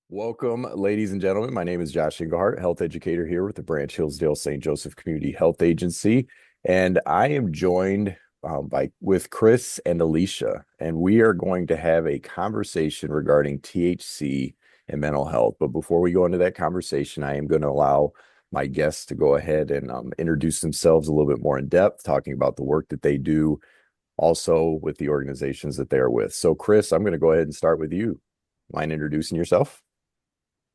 Welcome, ladies and gentlemen. My name is Josh Engelhart, health educator here with the Branch Hillsdale St. Joseph Community Health Agency, and I am joined with Chris and Alyssia, and we are going to have a conversation regarding THC and mental health. But before we go into that conversation, I am going to allow my guests to go ahead and introduce themselves a little bit more in depth, talking about the work that they do, also with the organizations that they are with. So, Chris, I'm going to go ahead and start with you. Mind introducing yourself?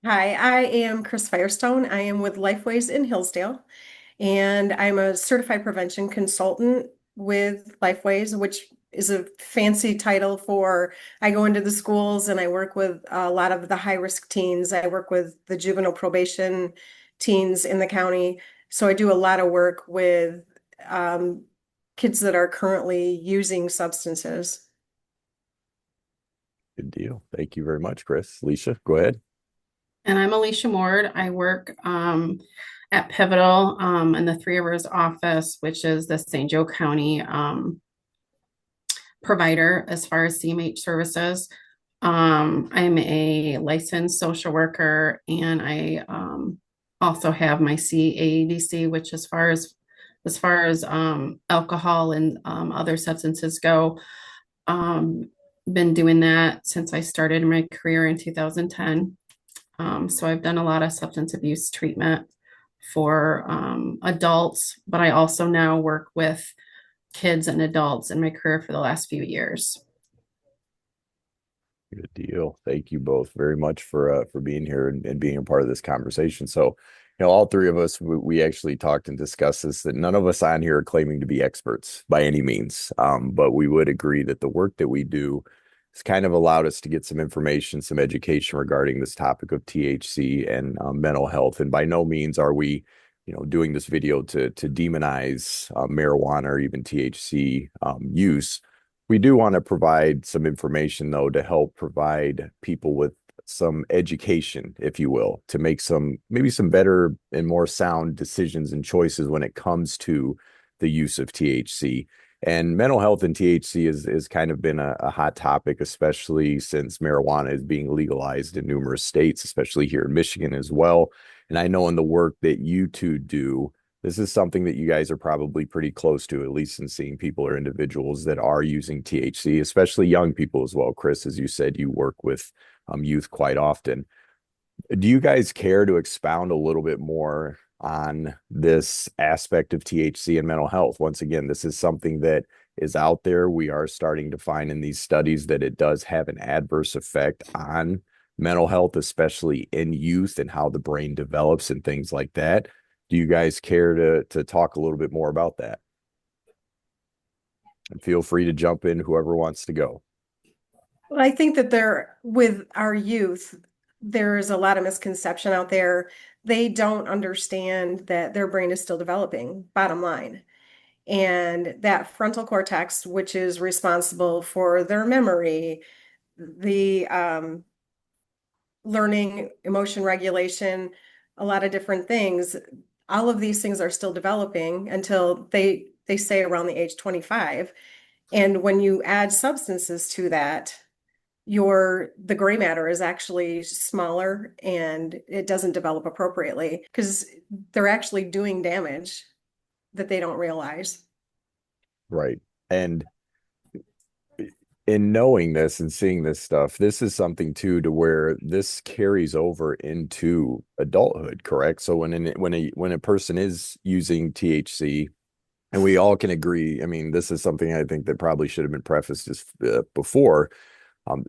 Hi, I am Chris Firestone. I am with LifeWays in Hillsdale, and I'm a certified prevention consultant with LifeWays, which is a fancy title for I go into the schools and I work with a lot of the high-risk teens. I work with the juvenile probation teens in the county. So I do a lot of work with um, kids that are currently using substances. Good deal. Thank you very much, Chris. Alicia, go ahead. And I'm Alyssia Moord. I work at Pivotal in the Three Rivers office, which is the St. Joe County provider as far as CMH services. I'm a licensed social worker, and I also have my CADC, which as far as alcohol and other substances go. Um, been doing that since I started my career in 2010. So I've done a lot of substance abuse treatment for adults, but I also now work with kids and adults in my career for the last few years. Good deal. Thank you both very much for being here and being a part of this conversation. So, all three of us we actually talked and discussed this, that none of us on here are claiming to be experts by any means. But we would agree that the work that we do has kind of allowed us to get some information, some education regarding this topic of THC and mental health. And by no means are we, doing this video to demonize marijuana or even THC use. We do want to provide some information, though, to help provide people with some education, if you will, to make maybe some better and more sound decisions and choices when it comes to the use of THC. And mental health and THC is kind of been a hot topic, especially since marijuana is being legalized in numerous states, especially here in Michigan as well. And I know in the work that you two do, this is something that you guys are probably pretty close to, at least in seeing people or individuals that are using THC, especially young people as well. Chris, as you said, you work with youth quite often. Do you guys care to expound a little bit more on this aspect of THC and mental health? Once again, this is something that is out there. We are starting to find in these studies that it does have an adverse effect on mental health, especially in youth and how the brain develops and things like that. Do you guys care to talk a little bit more about that? And feel free to jump in, whoever wants to go. Well, I think that with our youth, there is a lot of misconception out there. They don't understand that their brain is still developing, bottom line. And that frontal cortex, which is responsible for their memory, the learning, emotion regulation, a lot of different things, all of these things are still developing until they say around the age 25. And when you add substances to that, the gray matter is actually smaller and it doesn't develop appropriately because they're actually doing damage that they don't realize. Right. And in knowing this and seeing this stuff, this is something too to where this carries over into adulthood, correct? So when a person is using THC, and we all can agree, I mean, this is something I think that probably should have been prefaced just before.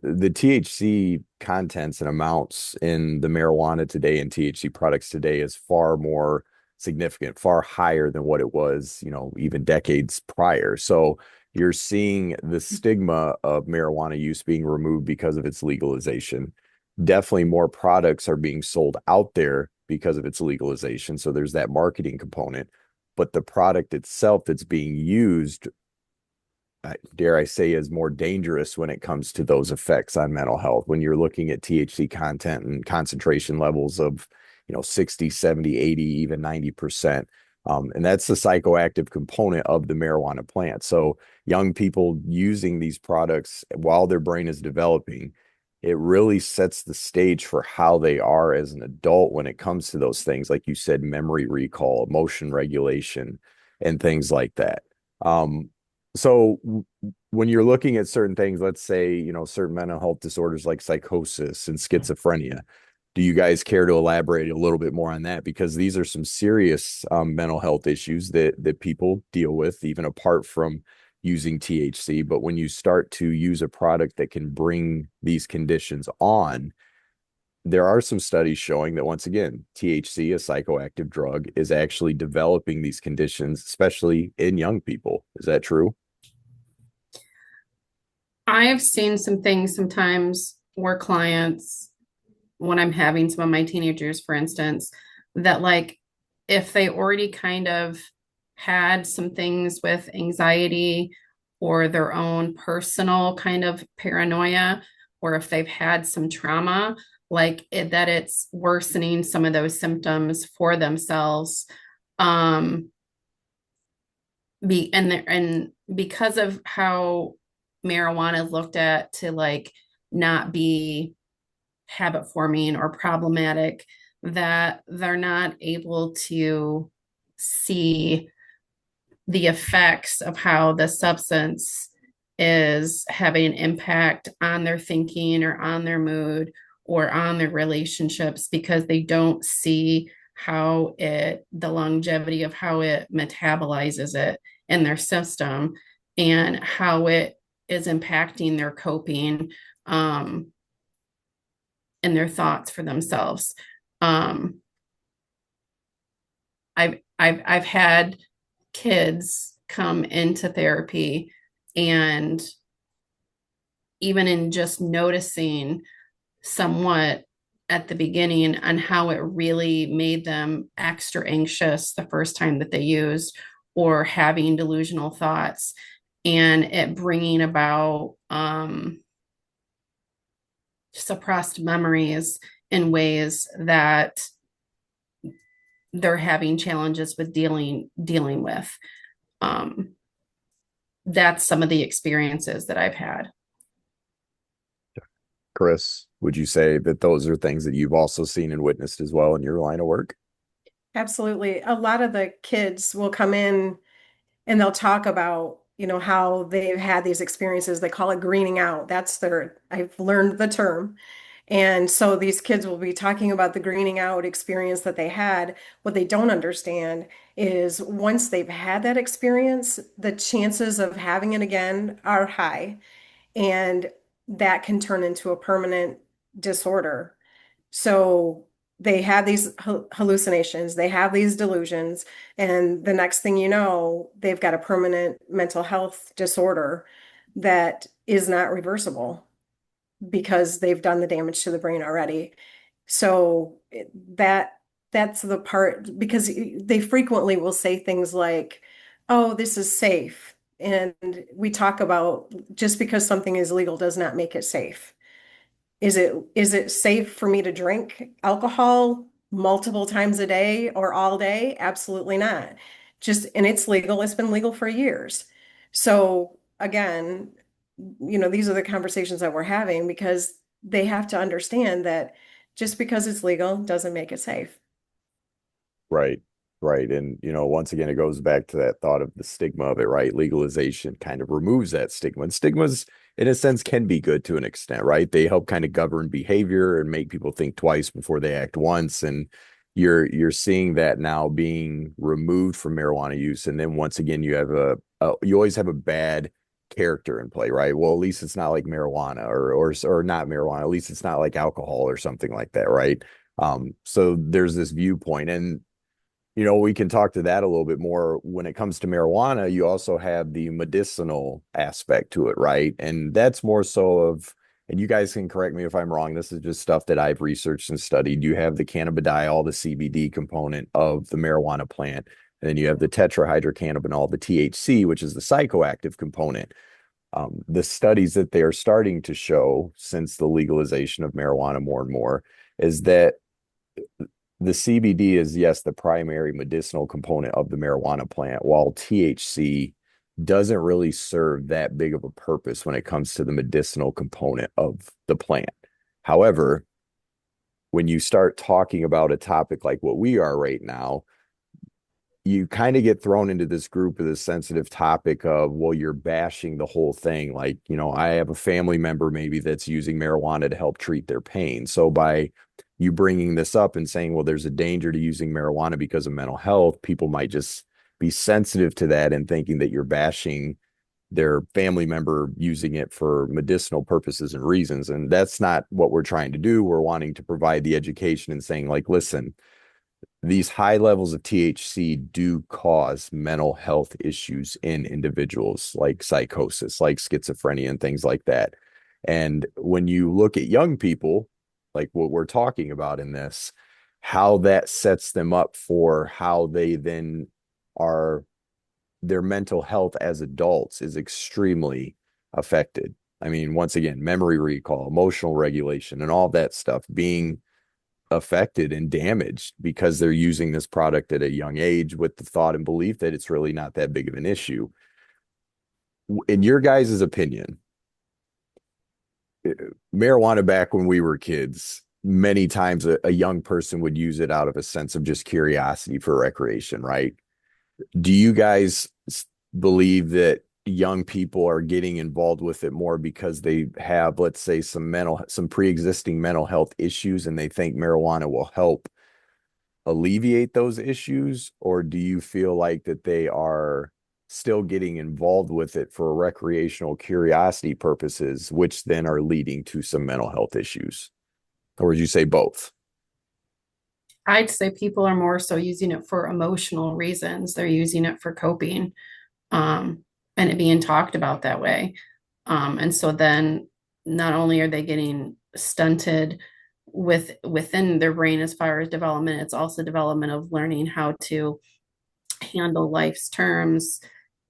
The THC contents and amounts in the marijuana today and THC products today is far more significant, far higher than what it was, even decades prior. So you're seeing the stigma of marijuana use being removed because of its legalization. Definitely more products are being sold out there because of its legalization. So there's that marketing component. But the product itself that's being used, dare I say, is more dangerous when it comes to those effects on mental health. When you're looking at THC content and concentration levels of, 60, 70, 80, even 90%. And that's the psychoactive component of the marijuana plant. So young people using these products while their brain is developing, it really sets the stage for how they are as an adult when it comes to those things, like you said, memory recall, emotion regulation, and things like that. Um, so when you're looking at certain things, let's say, certain mental health disorders like psychosis and schizophrenia, do you guys care to elaborate a little bit more on that? Because these are some serious mental health issues that people deal with, even apart from using THC. But when you start to use a product that can bring these conditions on, there are some studies showing that, once again, THC, a psychoactive drug, is actually developing these conditions, especially in young people. Is that true? I've seen some things sometimes where clients, when I'm having some of my teenagers, for instance, that like if they already kind of had some things with anxiety or their own personal kind of paranoia, or if they've had some trauma, that it's worsening some of those symptoms for themselves. Um, and because of how marijuana is looked at to like not be habit forming or problematic, that they're not able to see the effects of how the substance is having an impact on their thinking or on their mood or on their relationships, because they don't see the longevity of how it metabolizes it in their system and how it is impacting their coping, um, and their thoughts for themselves. Um, I've had kids come into therapy, and even in just noticing somewhat at the beginning on how it really made them extra anxious the first time that they used, or having delusional thoughts, and it bringing about suppressed memories in ways that they're having challenges with dealing with. Um, that's some of the experiences that I've had. Chris, would you say that those are things that you've also seen and witnessed as well in your line of work? Absolutely. A lot of the kids will come in and they'll talk about, how they've had these experiences. They call it greening out. I've learned the term. And so these kids will be talking about the greening out experience that they had. What they don't understand is once they've had that experience, the chances of having it again are high. And that can turn into a permanent disorder. So they have these hallucinations, they have these delusions, and the next thing you know, they've got a permanent mental health disorder that is not reversible because they've done the damage to the brain already. So that's the part, because they frequently will say things like, "Oh, this is safe." And we talk about just because something is legal does not make it safe. Is it safe for me to drink alcohol multiple times a day or all day? Absolutely not. And it's legal. It's been legal for years. So again, these are the conversations that we're having because they have to understand that just because it's legal doesn't make it safe. Right. Right. And, once again, it goes back to that thought of the stigma of it, right? Legalization kind of removes that stigma. And stigmas, in a sense, can be good to an extent, right? They help kind of govern behavior and make people think twice before they act once. And you're seeing that now being removed from marijuana use. And then once again, you always have a bad character in play, right? Well, at least it's not like marijuana or not marijuana. At least it's not like alcohol or something like that, right? So there's this viewpoint. And we can talk to that a little bit more. When it comes to marijuana, you also have the medicinal aspect to it, right? And that's more so and you guys can correct me if I'm wrong, this is just stuff that I've researched and studied. You have the cannabidiol, the CBD component of the marijuana plant, and then you have the tetrahydrocannabinol, the THC, which is the psychoactive component. The studies that they are starting to show since the legalization of marijuana more and more is that the CBD is, yes, the primary medicinal component of the marijuana plant, while THC doesn't really serve that big of a purpose when it comes to the medicinal component of the plant. However, when you start talking about a topic like what we are right now, you kind of get thrown into this group of this sensitive topic of, well, you're bashing the whole thing. Like, I have a family member maybe that's using marijuana to help treat their pain. So by you bringing this up and saying, well, there's a danger to using marijuana because of mental health, people might just be sensitive to that and thinking that you're bashing their family member using it for medicinal purposes and reasons. And that's not what we're trying to do. We're wanting to provide the education and saying, like, listen, these high levels of THC do cause mental health issues in individuals, like psychosis, like schizophrenia, and things like that. And when you look at young people, like what we're talking about in this, how that sets them up for how they then are, their mental health as adults is extremely affected. I mean, once again, memory recall, emotional regulation, and all that stuff being affected and damaged because they're using this product at a young age with the thought and belief that it's really not that big of an issue. In your guys' opinion, marijuana back when we were kids, many times a young person would use it out of a sense of just curiosity for recreation, right? Do you guys believe that young people are getting involved with it more because they have, let's say, some pre-existing mental health issues and they think marijuana will help alleviate those issues? Or do you feel like that they are still getting involved with it for recreational curiosity purposes, which then are leading to some mental health issues? Or would you say both? I'd say people are more so using it for emotional reasons. They're using it for coping, and it being talked about that way. And so then not only are they getting stunted within their brain as far as development, it's also development of learning how to handle life's terms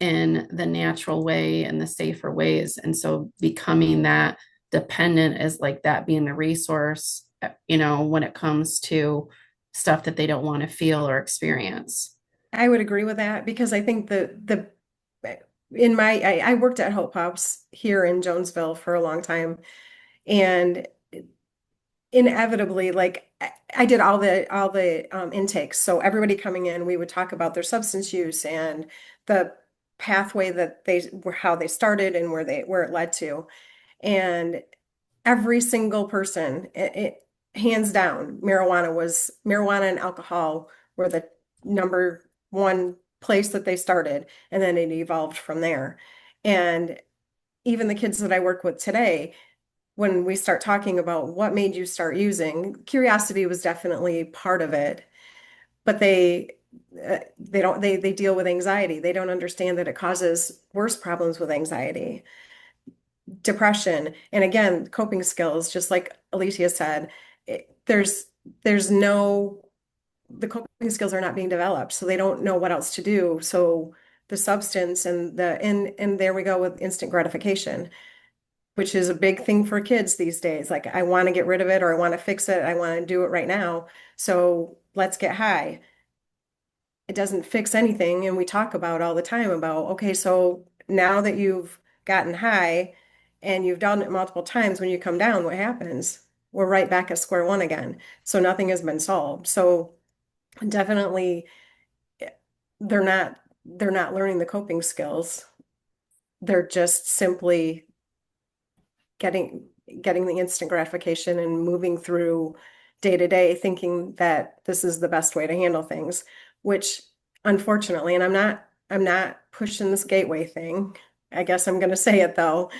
in the natural way and the safer ways. And so becoming that dependent is like that being the resource, when it comes to stuff that they don't want to feel or experience. I would agree with that because I think I worked at Hope House here in Jonesville for a long time, and inevitably, like I did all the intakes. So everybody coming in, we would talk about their substance use and the pathway that they were, how they started and where it led to. And every single person, hands down, marijuana and alcohol were the number one place that they started, and then it evolved from there. And even the kids that I work with today, when we start talking about what made you start using, curiosity was definitely part of it, but they deal with anxiety. They don't understand that it causes worse problems with anxiety, depression, and again, coping skills, just like Alicia said, there's no, the coping skills are not being developed, so they don't know what else to do. So the substance and there we go with instant gratification, which is a big thing for kids these days. Like, I want to get rid of it or I want to fix it. I want to do it right now. So let's get high. It doesn't fix anything. And we talk about all the time about, okay, so now that you've gotten high and you've done it multiple times, when you come down, what happens? We're right back at square one again. So nothing has been solved. So definitely they're not learning the coping skills. They're just simply getting getting the instant gratification and moving through day to day thinking that this is the best way to handle things, which unfortunately, and I'm not pushing this gateway thing. I guess I'm going to say it though.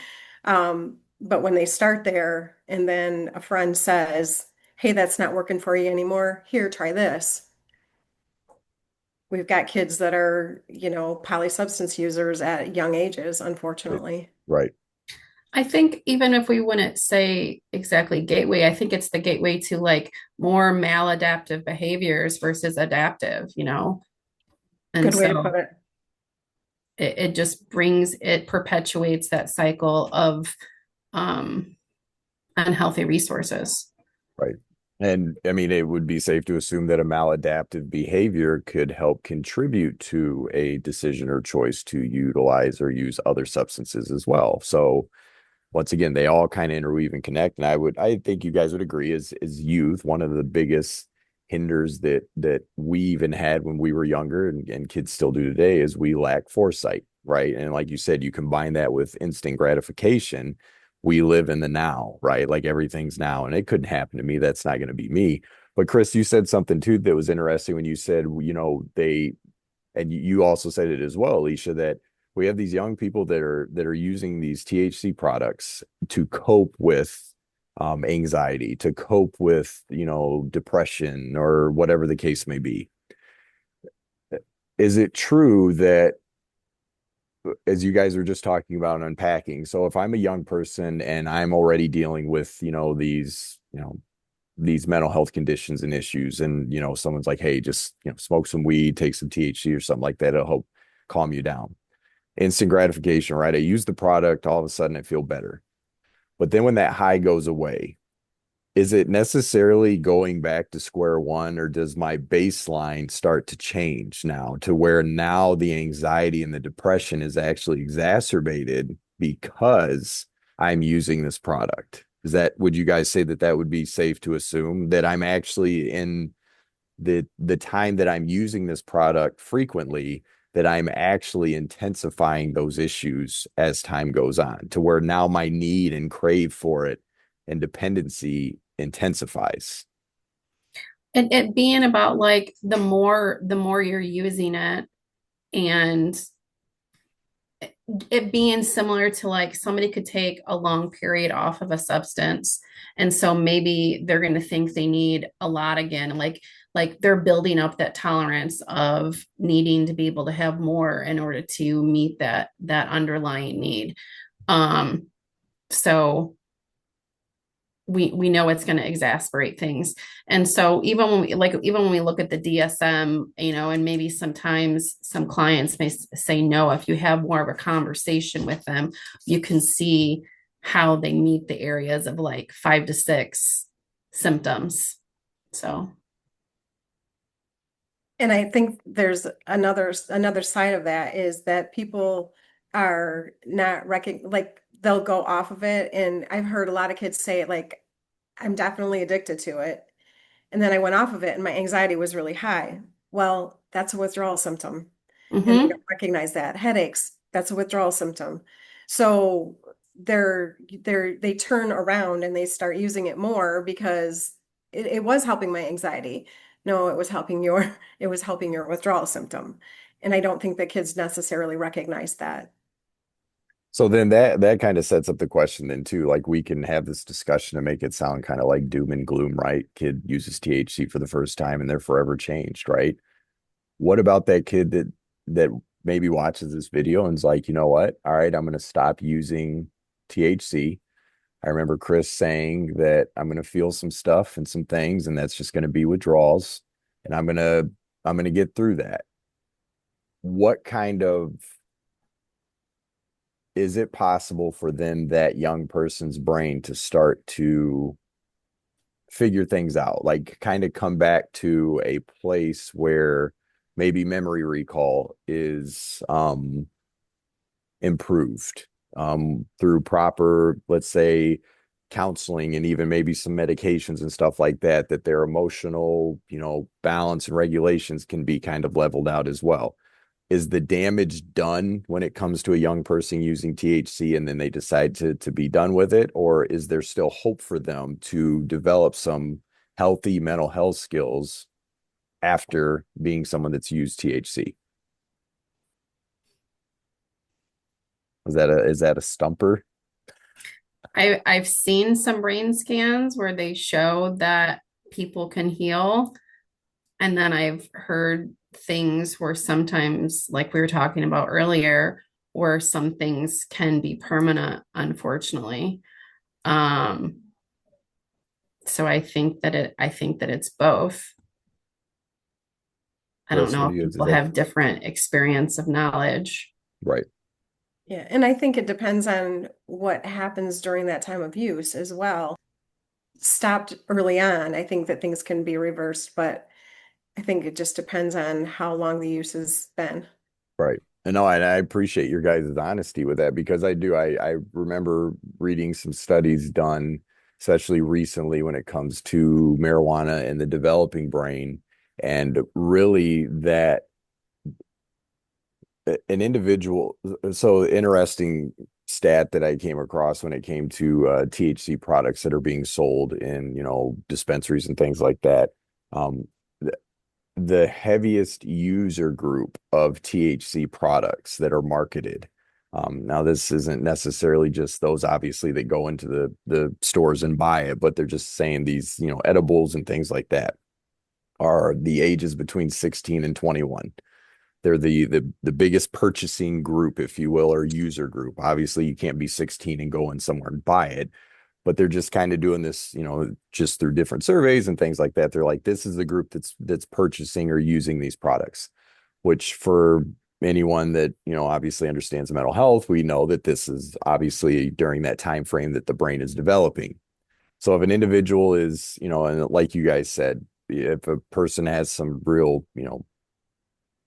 But when they start there and then a friend says, "Hey, that's not working for you anymore. Here, try this." We've got kids that are, polysubstance users at young ages, Right. unfortunately. Right. I think even if we wouldn't say exactly gateway, I think it's the gateway to like more maladaptive behaviors versus adaptive. And Good way to so put it. it just it perpetuates that cycle of um, unhealthy resources. Right. And I mean, it would be safe to assume that a maladaptive behavior could help contribute to a decision or choice to utilize or use other substances as well. So once again, they all kind of interweave and connect. And I think you guys would agree, is youth, one of the biggest hinders that we even had when we were younger, and kids still do today, is we lack foresight, right? And like you said, you combine that with instant gratification. We live in the now, right? Like everything's now, and it couldn't happen to me. That's not going to be me. But Chris, you said something too that was interesting when you said, and you also said it as well, Alicia, that we have these young people that are using these THC products to cope with anxiety, to cope with depression or whatever the case may be. Is it true that, as you guys were just talking about unpacking, so if I'm a young person and I'm already dealing with these mental health conditions and issues, and someone's like, hey, just smoke some weed, take some THC or something like that, it'll help calm you down. Instant gratification, right? I use the product, all of a sudden I feel better. But then when that high goes away, is it necessarily going back to square one, or does my baseline start to change now to where now the anxiety and the depression is actually exacerbated because I'm using this product? Would you guys say that would be safe to assume that I'm actually in the time that I'm using this product frequently, that I'm actually intensifying those issues as time goes on, to where now my need and crave for it and dependency intensifies? And it being about like the more you're using it, and it being similar to like somebody could take a long period off of a substance, and so maybe they're going to think they need a lot again, like they're building up that tolerance of needing to be able to have more in order to meet that underlying need. So we know it's going to exasperate things. And so even when we look at the DSM, and maybe sometimes some clients may say no, if you have more of a conversation with them, you can see how they meet the areas of like 5 to 6 symptoms. So And I think there's another side of that, is that people are not like they'll go off of it. And I've heard a lot of kids say like, I'm definitely addicted to it. And then I went off of it and my anxiety was really high. Well, that's a withdrawal symptom. And they mhm. don't recognize that. Headaches, that's a withdrawal symptom. So they turn around and they start using it more because it was helping my anxiety. No, it was helping your withdrawal symptom. And I don't think that kids necessarily recognize that. So then that kind of sets up the question then too. Like, we can have this discussion to make it sound kind of like doom and gloom, right? Kid uses THC for the first time and they're forever changed, right? What about that kid that maybe watches this video and is like, you know what? All right, I'm going to stop using THC. I remember Chris saying that I'm going to feel some stuff and some things, and that's just going to be withdrawals, and I'm going to get through that. What kind of Is it possible for then that young person's brain to start to figure things out, like kind of come back to a place where maybe memory recall is improved through proper, let's say, counseling and even maybe some medications and stuff like that, that their emotional, balance and regulations can be kind of leveled out as well? Is the damage done when it comes to a young person using THC and then they decide to be done with it? Or is there still hope for them to develop some healthy mental health skills after being someone that's used THC? Is that a stumper? I've seen some brain scans where they show that people can heal. And then I've heard things where sometimes, like we were talking about earlier, where some things can be permanent, unfortunately. Um, so I think that it's both. I don't Chris, know what do if you is people that have different experience of knowledge. right? Yeah, and I think it depends on what happens during that time of use as well. Stopped early on, I think that things can be reversed, but I think it just depends on how long the use has been. Right. No, and I appreciate your guys' honesty with that because I do. I remember reading some studies done, especially recently when it comes to marijuana and the developing brain, and really that an individual. So interesting stat that I came across when it came to THC products that are being sold in, dispensaries and things like that. Um, the heaviest user group of THC products that are marketed. Now, this isn't necessarily just those, obviously, that go into the stores and buy it, but they're just saying these, edibles and things like that are the ages between 16 and 21. They're the biggest purchasing group, if you will, or user group. Obviously, you can't be 16 and go in somewhere and buy it, but they're just kind of doing this, just through different surveys and things like that. They're like, this is the group that's purchasing or using these products, which for anyone that, obviously understands mental health, we know that this is obviously during that time frame that the brain is developing. So if an individual is, and like you guys said, if a person has some real,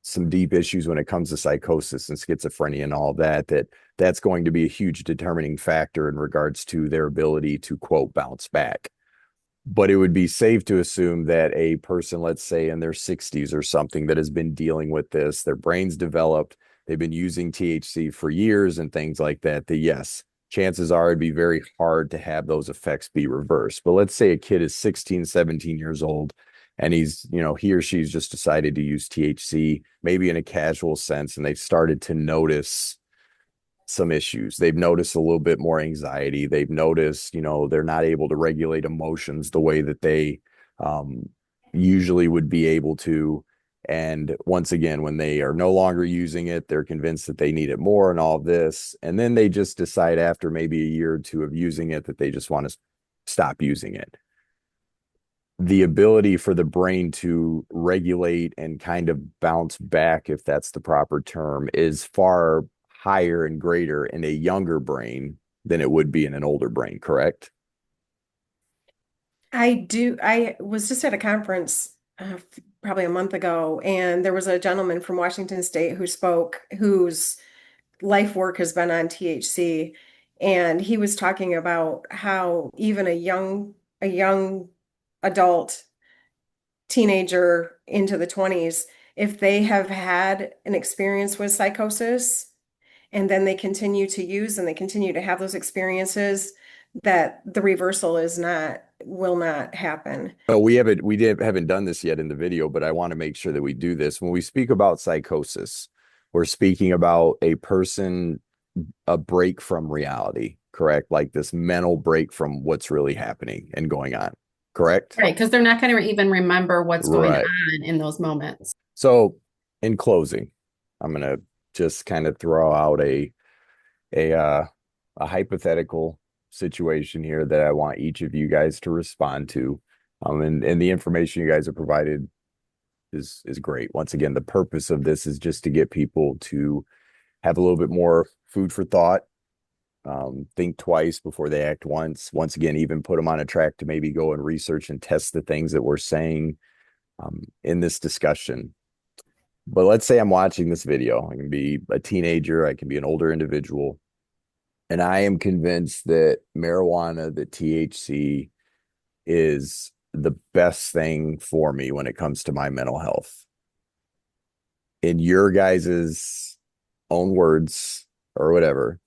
some deep issues when it comes to psychosis and schizophrenia and all of that, that's going to be a huge determining factor in regards to their ability to, quote, bounce back. But it would be safe to assume that a person, let's say in their 60s or something, that has been dealing with this, their brain's developed, they've been using THC for years and things like that, that yes, chances are it'd be very hard to have those effects be reversed. But let's say a kid is 16, 17 years old and he's, he or she's just decided to use THC, maybe in a casual sense, and they've started to notice some issues. They've noticed a little bit more anxiety. They've noticed, they're not able to regulate emotions the way that they usually would be able to. And once again, when they are no longer using it, they're convinced that they need it more and all of this. And then they just decide after maybe a year or two of using it that they just want to stop using it. The ability for the brain to regulate and kind of bounce back, if that's the proper term, is far higher and greater in a younger brain than it would be in an older brain, correct? I was just at a conference probably a month ago, and there was a gentleman from Washington State who spoke, whose life work has been on THC, and he was talking about how even a young adult, teenager into the 20s, if they have had an experience with psychosis and then they continue to use and they continue to have those experiences, that the reversal will not happen. Oh, haven't done this yet in the video, but I want to make sure that we do this. When we speak about psychosis, we're speaking about a person, a break from reality, correct? Like this mental break from what's really happening and going on, correct? Right, because they're not going to even remember what's going Right. on in those moments. So in closing, I'm gonna just kind of throw out a uh a hypothetical situation here that I want each of you guys to respond to. And the information you guys have provided is great. Once again, the purpose of this is just to get people to have a little bit more food for thought, think twice before they act once. Once again, even put them on a track to maybe go and research and test the things that we're saying in this discussion. But let's say I'm watching this video. I can be a teenager, I can be an older individual, and I am convinced that marijuana, the THC, is the best thing for me when it comes to my mental health. In your guys's own words or whatever,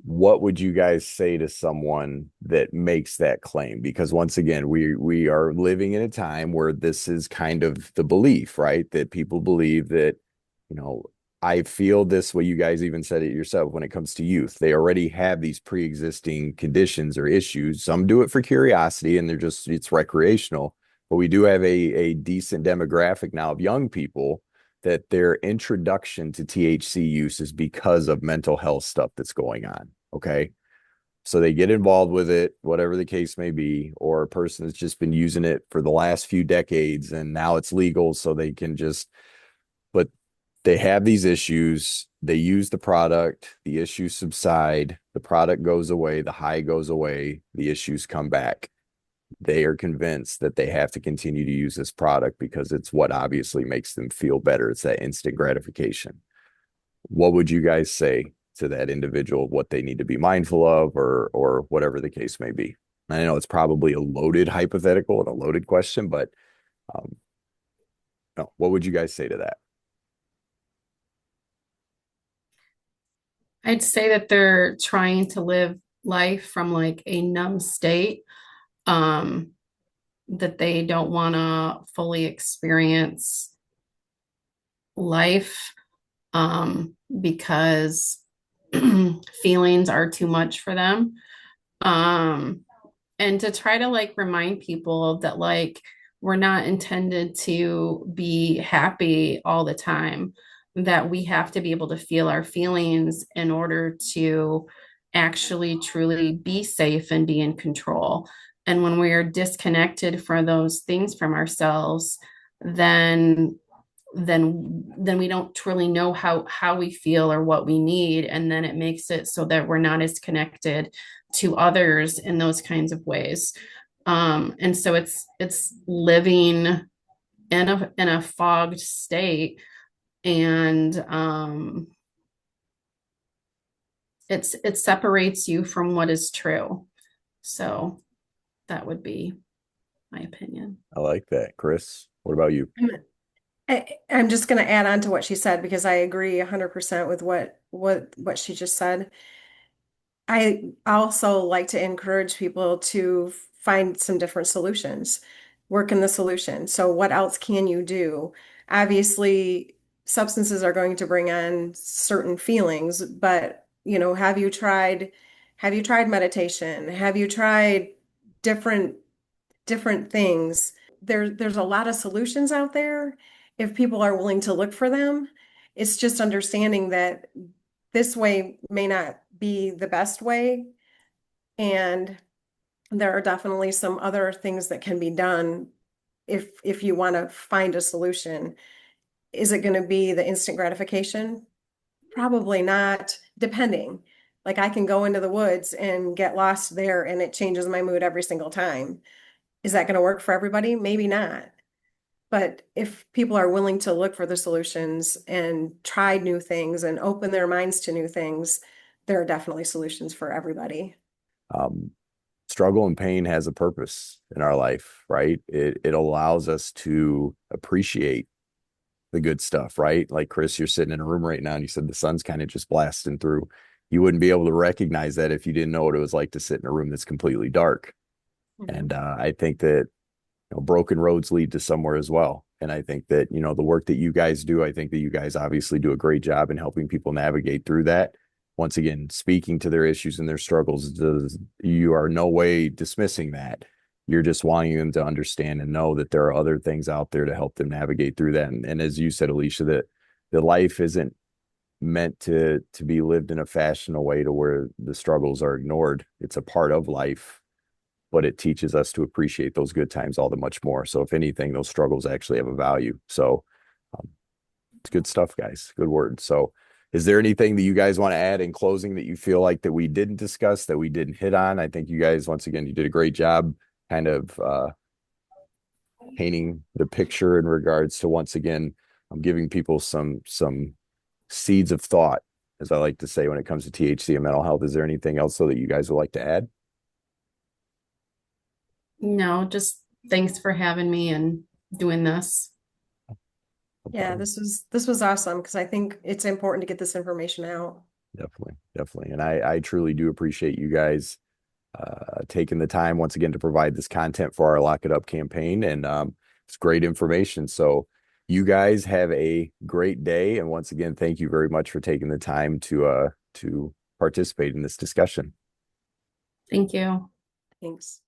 what would you guys say to someone that makes that claim? Because once again, we are living in a time where this is kind of the belief, right? That people believe that, I feel this way. You guys even said it yourself when it comes to youth. They already have these pre-existing conditions or issues. Some do it for curiosity and it's recreational. But we do have a decent demographic now of young people that their introduction to THC use is because of mental health stuff that's going on. Okay. So they get involved with it, whatever the case may be, or a person that's just been using it for the last few decades and now it's legal. So they can but they have these issues. They use the product, the issues subside, the product goes away, the high goes away, the issues come back. They are convinced that they have to continue to use this product because it's what obviously makes them feel better. It's that instant gratification. what would you guys say to that individual, what they need to be mindful of, or whatever the case may be? I know it's probably a loaded hypothetical and a loaded question, but um, no, what would you guys say to that? I'd say that they're trying to live life from like a numb state, um, that they don't want to fully experience life, because feelings are too much for them. Um, and to try to like remind people that like we're not intended to be happy all the time, that we have to be able to feel our feelings in order to actually truly be safe and be in control. And when we are disconnected from those things from ourselves, then then we don't truly know how we feel or what we need, and then it makes it so that we're not as connected to others in those kinds of ways. And so it's living in a fogged state, and it separates you from what is true. So that would be my opinion. I like that. Chris, what about you? I'm just going to add on to what she said because I agree 100% with what she just said. I also like to encourage people to find some different solutions, work in the solution. So what else can you do? Obviously, substances are going to bring on certain feelings, but have you tried meditation? Have you tried different different things? There's a lot of solutions out there if people are willing to look for them. It's just understanding that this way may not be the best way, and there are definitely some other things that can be done if you want to find a solution. Is it going to be the instant gratification? Probably not, depending. Like I can go into the woods and get lost there and it changes my mood every single time. Is that going to work for everybody? Maybe not. But if people are willing to look for the solutions and try new things and open their minds to new things, there are definitely solutions for everybody. Um, Struggle and pain has a purpose in our life, right? It allows us to appreciate the good stuff, right? Like Chris, you're sitting in a room right now and you said the sun's kind of just blasting through. You wouldn't be able to recognize that if you didn't know what it was like to sit in a room that's completely dark. Mhm. And I think that broken roads lead to somewhere as well. And I think that, the work that you guys do, I think that you guys obviously do a great job in helping people navigate through that. Once again, speaking to their issues and their struggles, you are no way dismissing that. You're just wanting them to understand and know that there are other things out there to help them navigate through that. And as you said, Alyssia, that the life isn't meant to be lived in a fashionable way to where the struggles are ignored. It's a part of life, but it teaches us to appreciate those good times all the much more. So if anything, those struggles actually have a value. So um, it's good stuff, guys. Good word. So is there anything that you guys want to add in closing that you feel like that we didn't discuss, that we didn't hit on? I think you guys, once again, you did a great job kind of painting the picture in regards to, once again, giving people some seeds of thought, as I like to say, when it comes to THC and mental health. Is there anything else so that you guys would like to add? No, just thanks for having me and doing this. No Yeah, problem. this was awesome because I think it's important to get this information out. Definitely, definitely. And I truly do appreciate you guys taking the time once again to provide this content for our Lock It Up campaign. And it's great information. So you guys have a great day. And once again, thank you very much for taking the time to participate in this discussion. Thank you. Thanks.